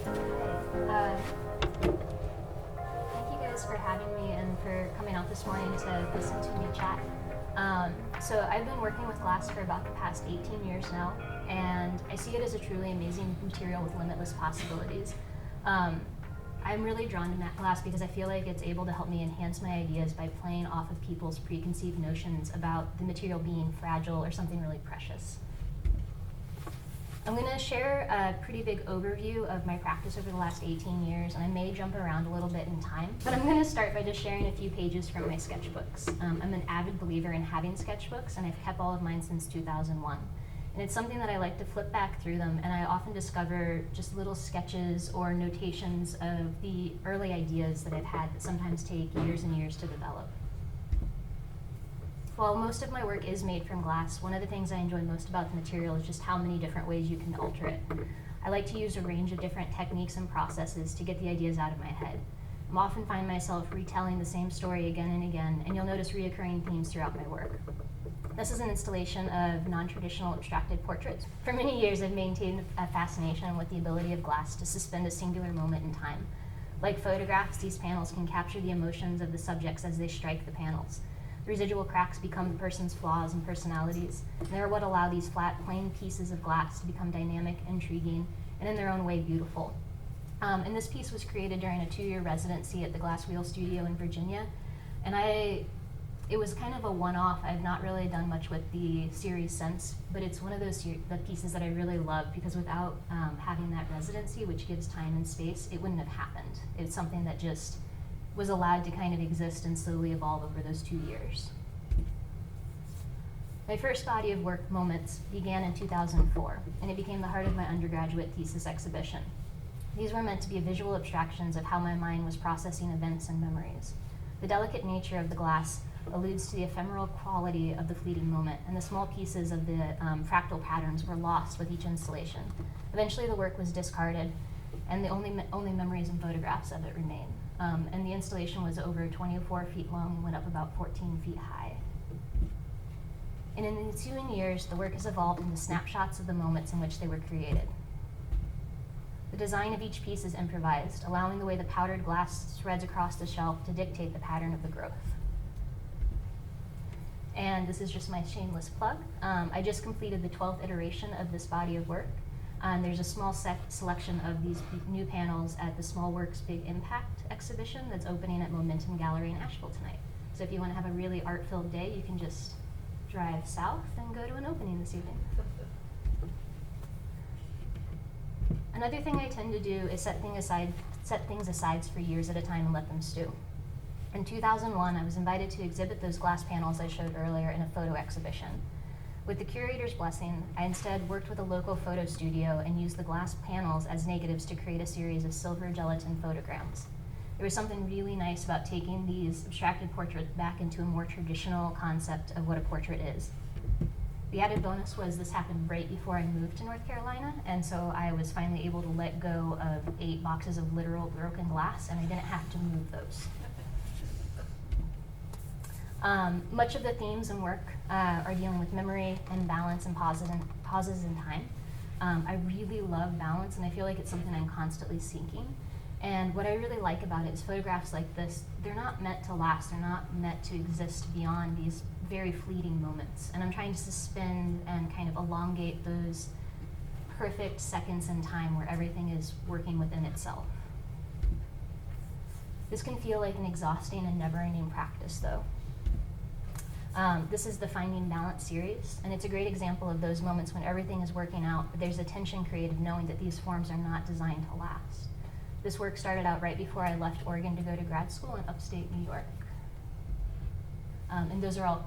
Thank you guys for having me and for coming out this morning to listen to me chat. So I've been working with glass for about the past 18 years now, and I see it as a truly amazing material with limitless possibilities. I'm really drawn to matte glass because I feel like it's able to help me enhance my ideas by playing off of people's preconceived notions about the material being fragile or something really precious. I'm going to share a pretty big overview of my practice over the last 18 years, and I may jump around a little bit in time, but I'm going to start by just sharing a few pages from my sketchbooks. I'm an avid believer in having sketchbooks, and I've kept all of mine since 2001. And it's something that I like to flip back through them, and I often discover just little sketches or notations of the early ideas that I've had that sometimes take years and years to develop. While most of my work is made from glass, one of the things I enjoy most about the material is just how many different ways you can alter it. I like to use a range of different techniques and processes to get the ideas out of my head. I often find myself retelling the same story again and again, and you'll notice reoccurring themes throughout my work. This is an installation of non-traditional abstracted portraits. For many years, I've maintained a fascination with the ability of glass to suspend a singular moment in time. Like photographs, these panels can capture the emotions of the subjects as they strike the panels. The residual cracks become the person's flaws and personalities, and they're what allow these flat, plain pieces of glass to become dynamic, intriguing, and in their own way beautiful. And this piece was created during a 2-year residency at the Glass Studio in Virginia, and it was kind of a one-off. I've not really done much with the series since, but it's one of those the pieces that I really love because without having that residency, which gives time and space, it wouldn't have happened. It's something that just was allowed to kind of exist and slowly evolve over those 2 years. My first body of work, Moments, began in 2004, and it became the heart of my undergraduate thesis exhibition. These were meant to be visual abstractions of how my mind was processing events and memories. The delicate nature of the glass alludes to the ephemeral quality of the fleeting moment, and the small pieces of the fractal patterns were lost with each installation. Eventually the work was discarded, and the only memories and photographs of it remain. And the installation was over 24 feet long and went up about 14 feet high. And in the ensuing years, the work has evolved into snapshots of the moments in which they were created. The design of each piece is improvised, allowing the way the powdered glass spreads across the shelf to dictate the pattern of the growth. And this is just my shameless plug. I just completed the 12th iteration of this body of work. There's a small selection of these new panels at the Small Works Big Impact exhibition that's opening at Momentum Gallery in Asheville tonight. So if you want to have a really art-filled day, you can just drive south and go to an opening this evening. Another thing I tend to do is set things aside for years at a time and let them stew. In 2001, I was invited to exhibit those glass panels I showed earlier in a photo exhibition. With the curator's blessing, I instead worked with a local photo studio and used the glass panels as negatives to create a series of silver gelatin photograms. There was something really nice about taking these abstracted portraits back into a more traditional concept of what a portrait is. The added bonus was this happened right before I moved to North Carolina, and so I was finally able to let go of 8 boxes of literal broken glass, and I didn't have to move those. Much of the themes and work are dealing with memory and balance and pauses in time. I really love balance, and I feel like it's something I'm constantly seeking. And what I really like about it is photographs like this, they're not meant to last, they're not meant to exist beyond these very fleeting moments. And I'm trying to suspend and kind of elongate those perfect seconds in time where everything is working within itself. This can feel like an exhausting and never-ending practice, though. This is the Finding Balance series, and it's a great example of those moments when everything is working out, but there's a tension created knowing that these forms are not designed to last. This work started out right before I left Oregon to go to grad school in upstate New York. And those are all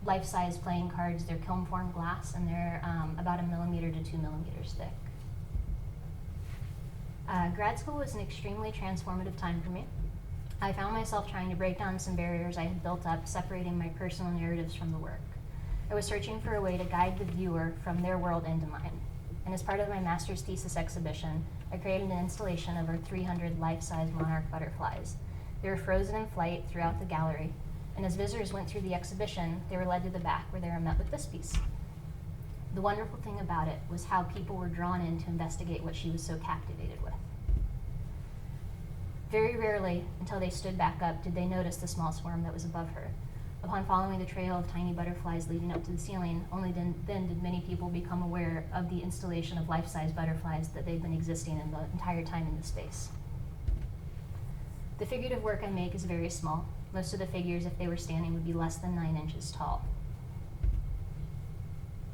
life-size playing cards. They're kiln-formed glass, and they're about 1 millimeter to 2 millimeters thick. Grad school was an extremely transformative time for me. I found myself trying to break down some barriers I had built up, separating my personal narratives from the work. I was searching for a way to guide the viewer from their world into mine. And as part of my master's thesis exhibition, I created an installation of over 300 life-size monarch butterflies. They were frozen in flight throughout the gallery, and as visitors went through the exhibition, they were led to the back where they were met with this piece. The wonderful thing about it was how people were drawn in to investigate what she was so captivated with. Very rarely, until they stood back up, did they notice the small swarm that was above her. Upon following the trail of tiny butterflies leading up to the ceiling, only then did many people become aware of the installation of life-size butterflies that they'd been existing in the entire time in the space. The figurative work I make is very small. Most of the figures, if they were standing, would be less than 9 inches tall.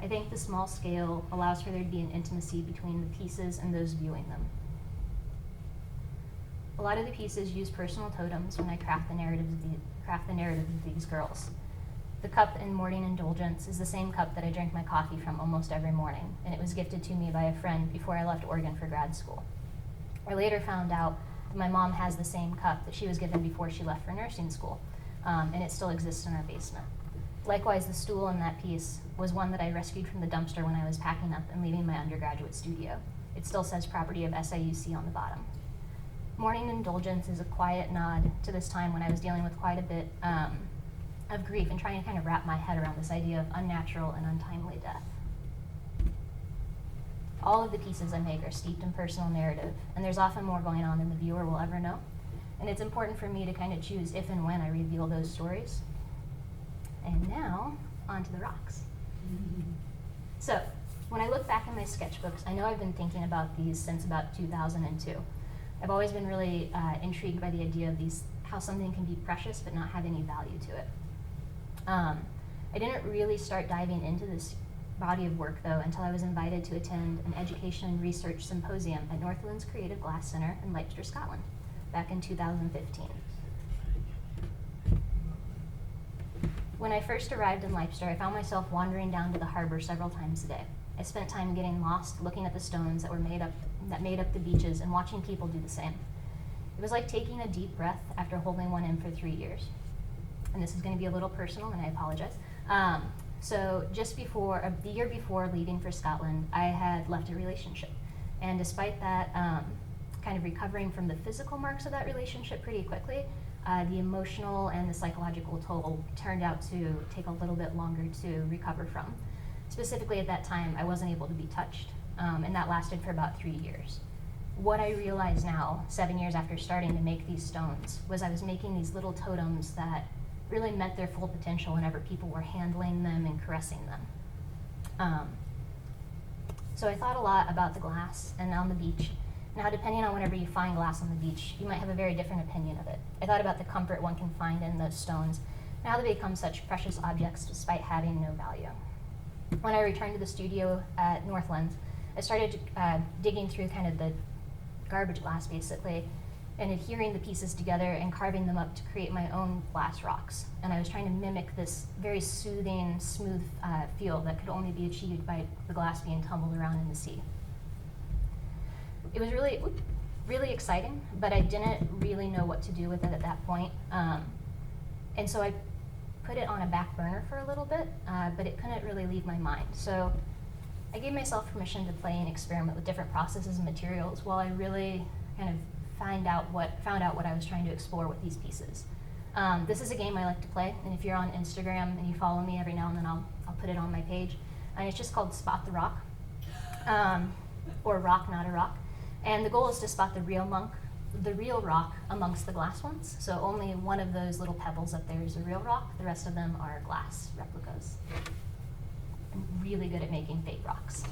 I think the small scale allows for there to be an intimacy between the pieces and those viewing them. A lot of the pieces use personal totems when I craft the narrative of these girls. The cup in Morning Indulgence is the same cup that I drink my coffee from almost every morning, and it was gifted to me by a friend before I left Oregon for grad school. I later found out that my mom has the same cup that she was given before she left for nursing school, and it still exists in our basement. Likewise, the stool in that piece was one that I rescued from the dumpster when I was packing up and leaving my undergraduate studio. It still says property of SIUC on the bottom. Morning Indulgence is a quiet nod to this time when I was dealing with quite a bit of grief and trying to kind of wrap my head around this idea of unnatural and untimely death. All of the pieces I make are steeped in personal narrative, and there's often more going on than the viewer will ever know. And it's important for me to kind of choose if and when I reveal those stories. And now, onto the rocks. So, when I look back in my sketchbooks, I know I've been thinking about these since about 2002. I've always been really intrigued by the idea of these, how something can be precious but not have any value to it. I didn't really start diving into this body of work, though, until I was invited to attend an education and research symposium at Northland's Creative Glass Center in Leicester, Scotland, back in 2015. When I first arrived in Leicester, I found myself wandering down to the harbor several times a day. I spent time getting lost, looking at the stones that made up the beaches, and watching people do the same. It was like taking a deep breath after holding one in for 3 years. And this is going to be a little personal, and I apologize. So just before, the year before leaving for Scotland, I had left a relationship. And despite that, kind of recovering from the physical marks of that relationship pretty quickly, the emotional and the psychological toll turned out to take a little bit longer to recover from. Specifically at that time, I wasn't able to be touched, and that lasted for about 3 years. What I realize now, 7 years after starting to make these stones, was I was making these little totems that really met their full potential whenever people were handling them and caressing them. So I thought a lot about the glass and on the beach. Now, depending on whenever you find glass on the beach, you might have a very different opinion of it. I thought about the comfort one can find in those stones, and how they become such precious objects despite having no value. When I returned to the studio at Northland, I started digging through kind of the garbage glass, basically, and adhering the pieces together and carving them up to create my own glass rocks. And I was trying to mimic this very soothing, smooth feel that could only be achieved by the glass being tumbled around in the sea. It was really, really exciting, but I didn't really know what to do with it at that point. And so I put it on a back burner for a little bit, but it couldn't really leave my mind. So I gave myself permission to play and experiment with different processes and materials while I really kind of found out what I was trying to explore with these pieces. This is a game I like to play, and if you're on Instagram and you follow me every now and then, I'll put it on my page. And it's just called Spot the Rock, or Rock Not a Rock. And the goal is to spot the real rock amongst the glass ones. So only one of those little pebbles up there is a real rock. The rest of them are glass replicas. I'm really good at making fake rocks.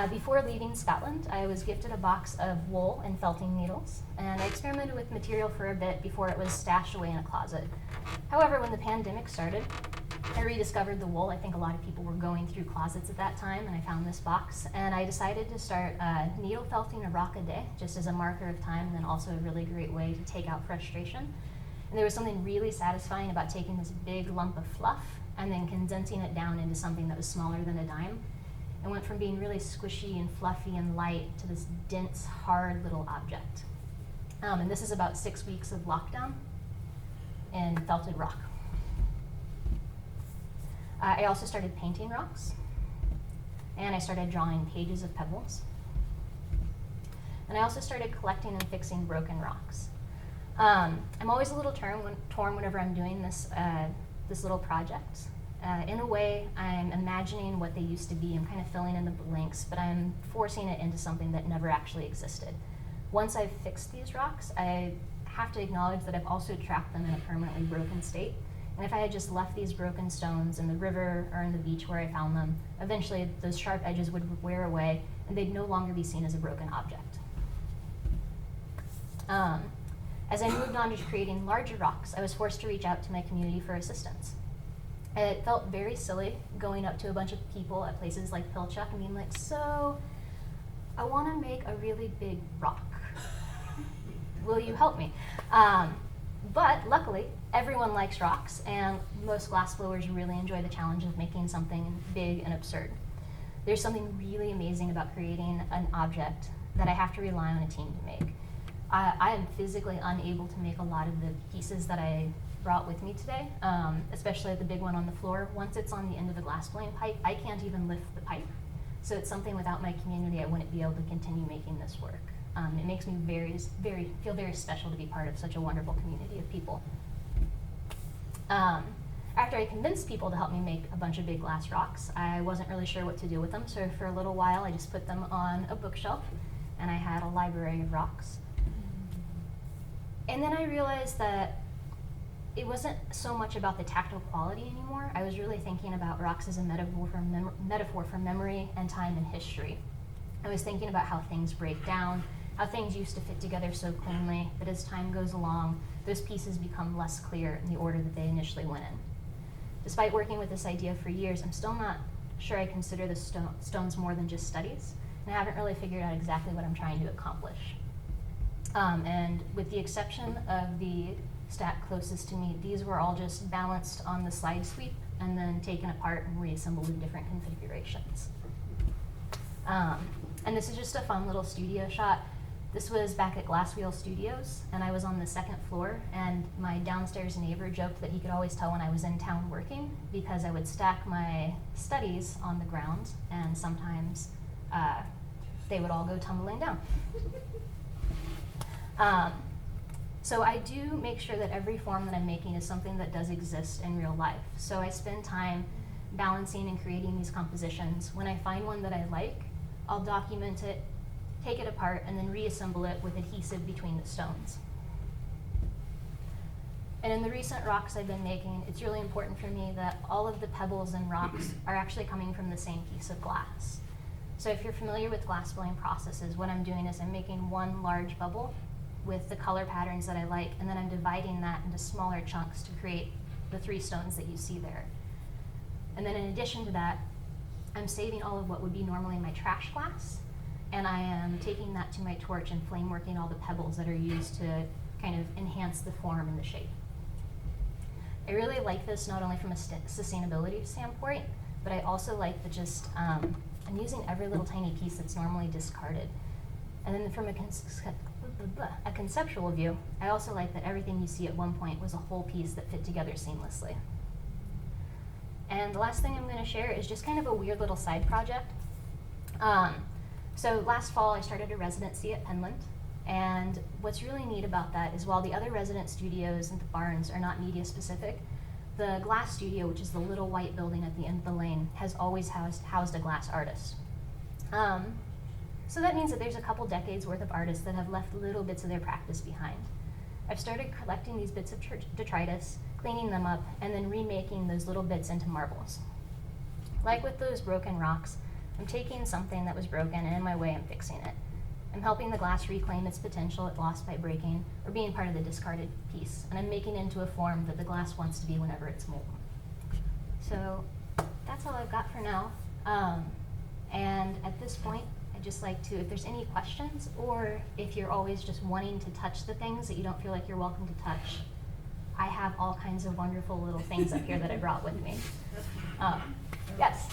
Before leaving Scotland, I was gifted a box of wool and felting needles, and I experimented with material for a bit before it was stashed away in a closet. However, when the pandemic started, I rediscovered the wool. I think a lot of people were going through closets at that time, and I found this box, and I decided to start needle felting a rock a day, just as a marker of time, and then also a really great way to take out frustration. And there was something really satisfying about taking this big lump of fluff and then condensing it down into something that was smaller than a dime. It went from being really squishy and fluffy and light to this dense, hard little object. And this is about 6 weeks of lockdown in felted rock. I also started painting rocks, and I started drawing pages of pebbles. And I also started collecting and fixing broken rocks. I'm always a little torn whenever I'm doing this little project. In a way, I'm imagining what they used to be. I'm kind of filling in the blanks, but I'm forcing it into something that never actually existed. Once I've fixed these rocks, I have to acknowledge that I've also trapped them in a permanently broken state. And if I had just left these broken stones in the river or in the beach where I found them, eventually those sharp edges would wear away and they'd no longer be seen as a broken object. As I moved on to creating larger rocks, I was forced to reach out to my community for assistance. It felt very silly going up to a bunch of people at places like Pilchuck and being like, so I want to make a really big rock. Will you help me? But luckily, everyone likes rocks, and most glassblowers really enjoy the challenge of making something big and absurd. There's something really amazing about creating an object that I have to rely on a team to make. I am physically unable to make a lot of the pieces that I brought with me today, especially the big one on the floor. Once it's on the end of the glassblowing pipe, I can't even lift the pipe. So it's something without my community, I wouldn't be able to continue making this work. It makes me feel very special to be part of such a wonderful community of people. After I convinced people to help me make a bunch of big glass rocks, I wasn't really sure what to do with them, so for a little while I just put them on a bookshelf, and I had a library of rocks. And then I realized that it wasn't so much about the tactile quality anymore. I was really thinking about rocks as a metaphor for memory and time and history. I was thinking about how things break down, how things used to fit together so cleanly, but as time goes along, those pieces become less clear in the order that they initially went in. Despite working with this idea for years, I'm still not sure I consider the stones more than just studies, and I haven't really figured out exactly what I'm trying to accomplish. And with the exception of the stack closest to me, these were all just balanced on the slide sweep and then taken apart and reassembled in different configurations. And this is just a fun little studio shot. This was back at Glasswheel Studios, and I was on the second floor, and my downstairs neighbor joked that he could always tell when I was in town working because I would stack my studies on the ground, and sometimes they would all go tumbling down. So I do make sure that every form that I'm making is something that does exist in real life. So I spend time balancing and creating these compositions. When I find one that I like, I'll document it, take it apart, and then reassemble it with adhesive between the stones. And in the recent rocks I've been making, it's really important for me that all of the pebbles and rocks are actually coming from the same piece of glass. So if you're familiar with glassblowing processes, what I'm doing is I'm making one large bubble with the color patterns that I like, and then I'm dividing that into smaller chunks to create the 3 stones that you see there. And then in addition to that, I'm saving all of what would be normally my trash glass, and I am taking that to my torch and flame working all the pebbles that are used to kind of enhance the form and the shape. I really like this not only from a sustainability standpoint, but I also like that just, I'm using every little tiny piece that's normally discarded. And then from a conceptual view, I also like that everything you see at one point was a whole piece that fit together seamlessly. And the last thing I'm going to share is just kind of a weird little side project. So last fall I started a residency at Penland, and what's really neat about that is while the other resident studios and the barns are not media specific, the Glass Studio, which is the little white building at the end of the lane, has always housed a glass artist. So that means that there's a couple decades worth of artists that have left little bits of their practice behind. I've started collecting these bits of detritus, cleaning them up, and then remaking those little bits into marbles. Like with those broken rocks, I'm taking something that was broken and in my way I'm fixing it. I'm helping the glass reclaim its potential it lost by breaking or being part of the discarded piece, and I'm making it into a form that the glass wants to be whenever it's molten. So that's all I've got for now. And at this point, I'd just like to, if there's any questions, or if you're always just wanting to touch the things that you don't feel like you're welcome to touch, I have all kinds of wonderful little things up here that I brought with me. Yes?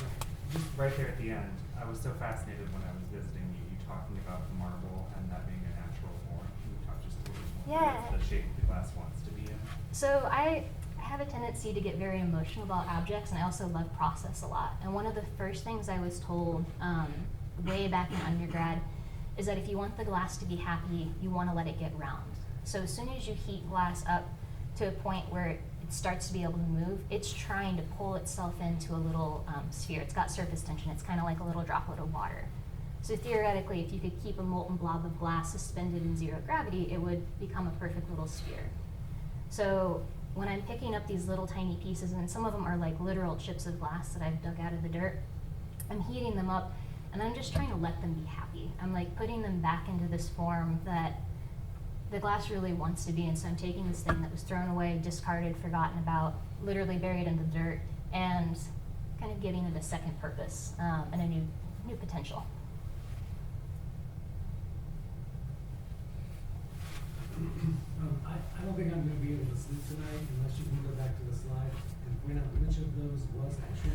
Just right there at the end, I was so fascinated when I was visiting you talking about the marble and that being a natural form. Can you talk just a little bit more about the shape the glass wants to be in? So I have a tendency to get very emotional about objects, and I also love process a lot. And one of the first things I was told way back in undergrad is that if you want the glass to be happy, you want to let it get round. So as soon as you heat glass up to a point where it it starts to be able to move, it's trying to pull itself into a little sphere. It's got surface tension. It's kind of like a little droplet of water. So theoretically, if you could keep a molten blob of glass suspended in zero gravity, it would become a perfect little sphere. So when I'm picking up these little tiny pieces, and some of them are like literal chips of glass that I've dug out of the dirt, I'm heating them up, and I'm just trying to let them be happy. I'm like putting them back into this form that the glass really wants to be, and so I'm taking this thing that was thrown away, discarded, forgotten about, literally buried in the dirt, and kind of giving it a second purpose and a new potential. I don't think I'm going to be able to sleep tonight unless you can go back to the slide and point out which of those was actually.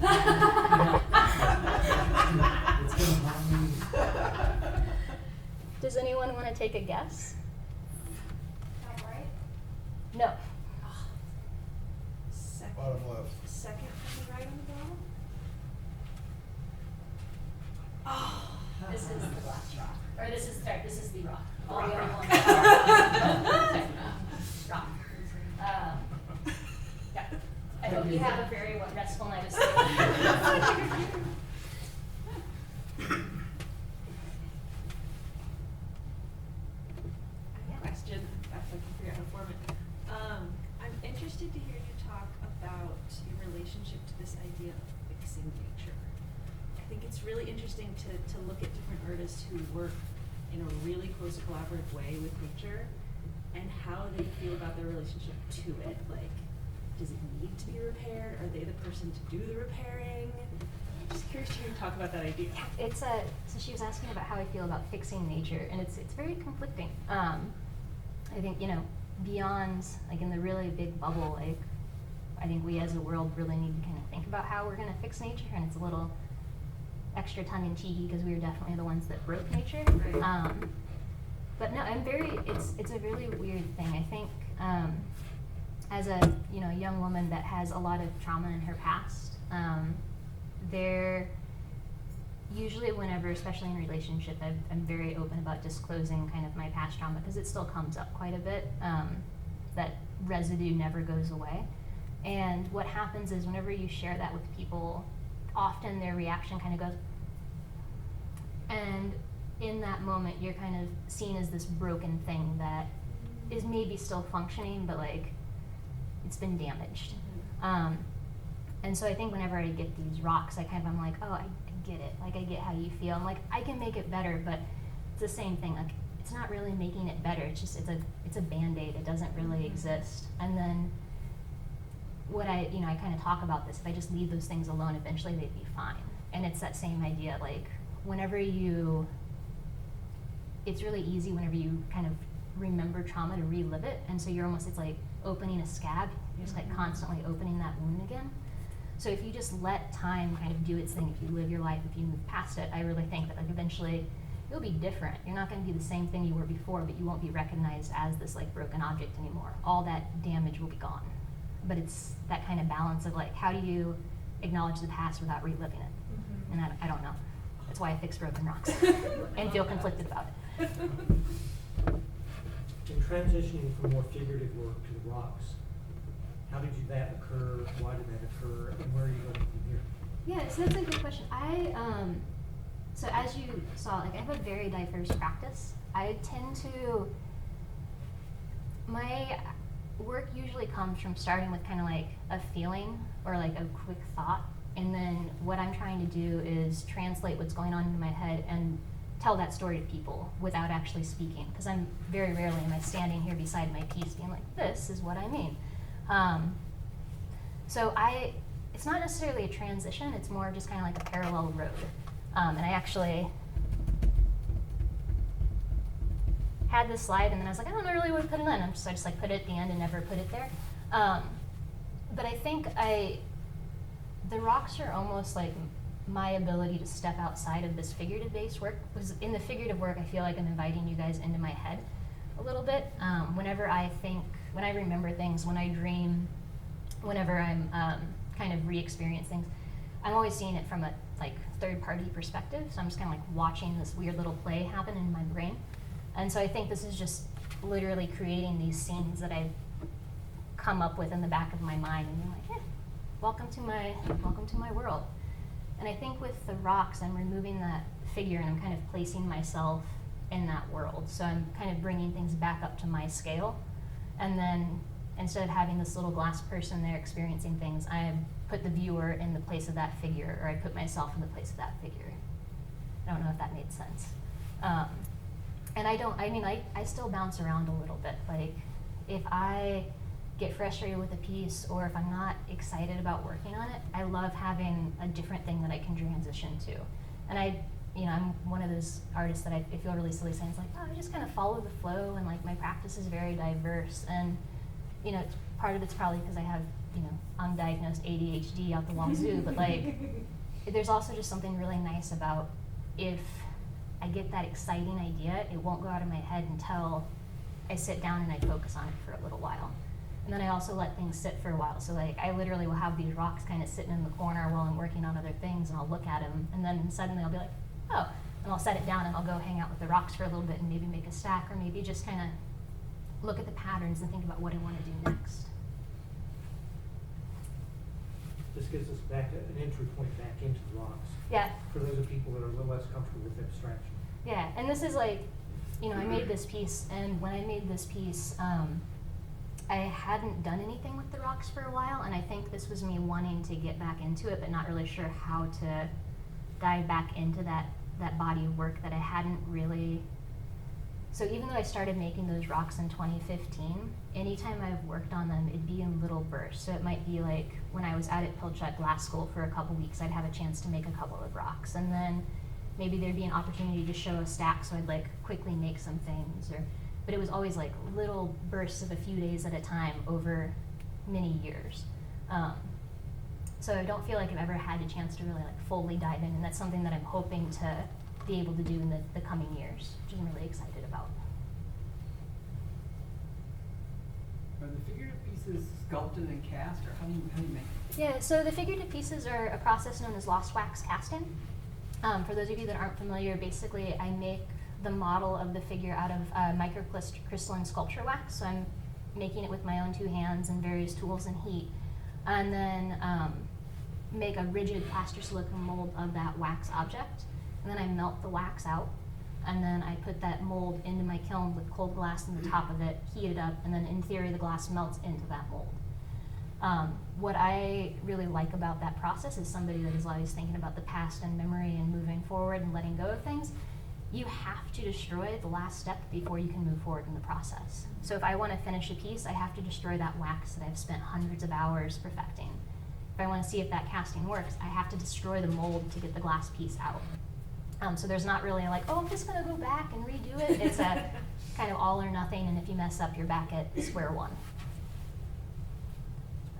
It's going to haunt me. Does anyone want to take a guess? Top right? No. Second. Bottom left. Second from the right on the bottom? Oh. This is the glass rock. Or this is the rock. All Rock. the other ones are rock. Yeah. I hope you have a very restful night of sleep. Question, if I can figure out how to form it. I'm interested to hear you talk about your relationship to this idea of fixing nature. I think it's really interesting to look at different artists who work in a really close collaborative way with nature and how they feel about their relationship to it. Like, does it need to be repaired? Are they the person to do the repairing? I'm just curious to hear you talk about that idea. So she was asking about how I feel about fixing nature, and it's very conflicting. I think, beyond, like in the really big bubble, like, I think we as a world really need to kind of think about how we're going to fix nature, and it's a little extra tongue-in-cheeky because we were definitely the ones that broke nature. Right. But no, it's a really weird thing. I think as a young woman that has a lot of trauma in her past, there usually whenever, especially in a relationship, I'm very open about disclosing kind of my past trauma because it still comes up quite a bit. That residue never goes away. And what happens is whenever you share that with people, often their reaction kind of goes, and in that moment you're kind of seen as this broken thing that is maybe still functioning, but like it's been damaged. And so I think whenever I get these rocks, I'm like, oh, I get it. Like, I get how you feel. I'm like, I can make it better, but it's the same thing. Like, it's not really making it better. It's just, it's a Band-Aid. It doesn't really exist. And then what I kind of talk about this, if I just leave those things alone, eventually they'd be fine. And it's that same idea, like, it's really easy whenever you kind of remember trauma to relive it. And so it's like opening a scab. You're just like constantly opening that wound again. So if you just let time kind of do its thing, if you live your life, if you move past it, I really think that like eventually you'll be different. You're not going to be the same thing you were before, but you won't be recognized as this like broken object anymore. All that damage will be gone. But it's that kind of balance of like, how do you acknowledge the past without reliving it? And I don't know. That's why I fix broken rocks and feel conflicted about it. In transitioning from more figurative work to the rocks, how did that occur? Why did that occur? And where are you going from here? Yeah, so that's a good question. So as you saw, like I have a very diverse practice. My work usually comes from starting with kind of like a feeling or like a quick thought. And then what I'm trying to do is translate what's going on in my head and tell that story to people without actually speaking. Because I'm very rarely am I standing here beside my piece being like, this is what I mean. It's not necessarily a transition, it's more just kind of like a parallel road. And I actually had this slide and then I was like, I don't know really what to put it in. So I just like put it at the end and never put it there. But I think the rocks are almost like my ability to step outside of this figurative-based work. Because in the figurative work, I feel like I'm inviting you guys into my head a little bit. Whenever I think, when I remember things, when I dream, whenever I'm kind of re-experience things, I'm always seeing it from a like third-party perspective. So I'm just kind of like watching this weird little play happen in my brain. And so I think this is just literally creating these scenes that I've come up with in the back of my mind, and you're like, welcome to my world. And I think with the rocks, I'm removing that figure and I'm kind of placing myself in that world. So I'm kind of bringing things back up to my scale. And then instead of having this little glass person there experiencing things, I put the viewer in the place of that figure, or I put myself in the place of that figure. I don't know if that made sense. And I still bounce around a little bit. Like, if I get frustrated with a piece, or if I'm not excited about working on it, I love having a different thing that I can transition to. And I'm one of those artists that I feel really silly saying, it's like, oh, I just kind of follow the flow, and like my practice is very diverse. And part of it's probably because I have undiagnosed ADHD out the wazoo, but like there's also just something really nice about, if I get that exciting idea, it won't go out of my head until I sit down and I focus on it for a little while. And then I also let things sit for a while. So like I literally will have these rocks kind of sitting in the corner while I'm working on other things, and I'll look at them, and then suddenly I'll be like, oh, and I'll set it down and I'll go hang out with the rocks for a little bit and maybe make a stack, or maybe just kind of look at the patterns and think about what I want to do next. This gives us back an entry point back into the rocks. Yeah. For those of people that are a little less comfortable with abstraction. Yeah, and this is like, I made this piece, and when I made this piece, I hadn't done anything with the rocks for a while, and I think this was me wanting to get back into it, but not really sure how to dive back into that body of work that I hadn't really. So even though I started making those rocks in 2015, anytime I've worked on them, it'd be in little bursts. So it might be like when I was at Pilchuck Glass School for a couple weeks, I'd have a chance to make a couple of rocks, and then maybe there'd be an opportunity to show a stack, so I'd like quickly make some things, but it was always like little bursts of a few days at a time over many years. So I don't feel like I've ever had a chance to really like fully dive in, and that's something that I'm hoping to be able to do in the coming years, which I'm really excited about. Are the figurative pieces sculpted and cast, or how do you make them? Yeah, so the figurative pieces are a process known as lost wax casting. For those of you that aren't familiar, basically I make the model of the figure out of microcrystalline sculpture wax. So I'm making it with my own two hands and various tools and heat, and then make a rigid plaster silicone mold of that wax object. And then I melt the wax out, and then I put that mold into my kiln with cold glass on the top of it, heat it up, and then in theory the glass melts into that mold. What I really like about that process is somebody that is always thinking about the past and memory and moving forward and letting go of things. You have to destroy the last step before you can move forward in the process. So if I want to finish a piece, I have to destroy that wax that I've spent hundreds of hours perfecting. If I want to see if that casting works, I have to destroy the mold to get the glass piece out. So there's not really like, oh, I'm just going to go back and redo it. It's a kind of all or nothing, and if you mess up, you're back at square one.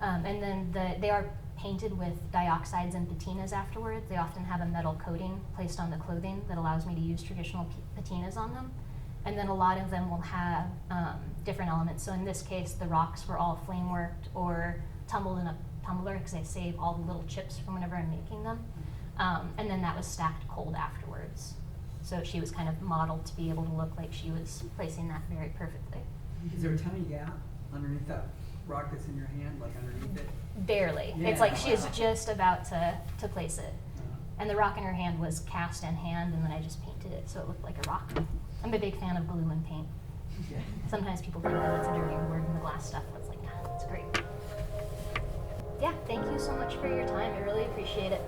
And then they are painted with dioxides and patinas afterwards. They often have a metal coating placed on the clothing that allows me to use traditional patinas on them. And then a lot of them will have different elements. So in this case, the rocks were all flame worked or tumbled in a tumbler, because I save all the little chips from whenever I'm making them. And then that was stacked cold afterwards. So she was kind of modeled to be able to look like she was placing that very perfectly. Is there a tiny gap underneath that rock that's in your hand, like underneath it? Barely. Yeah. It's like she is just about to place it. And the rock in her hand was cast in hand, and then I just painted it so it looked like a rock. I'm a big fan of glue and paint. Yeah. Sometimes people think, oh, it's a dirty word in the glass stuff, but it's like, nah, it's great. Yeah, thank you so much for your time. I really appreciate it.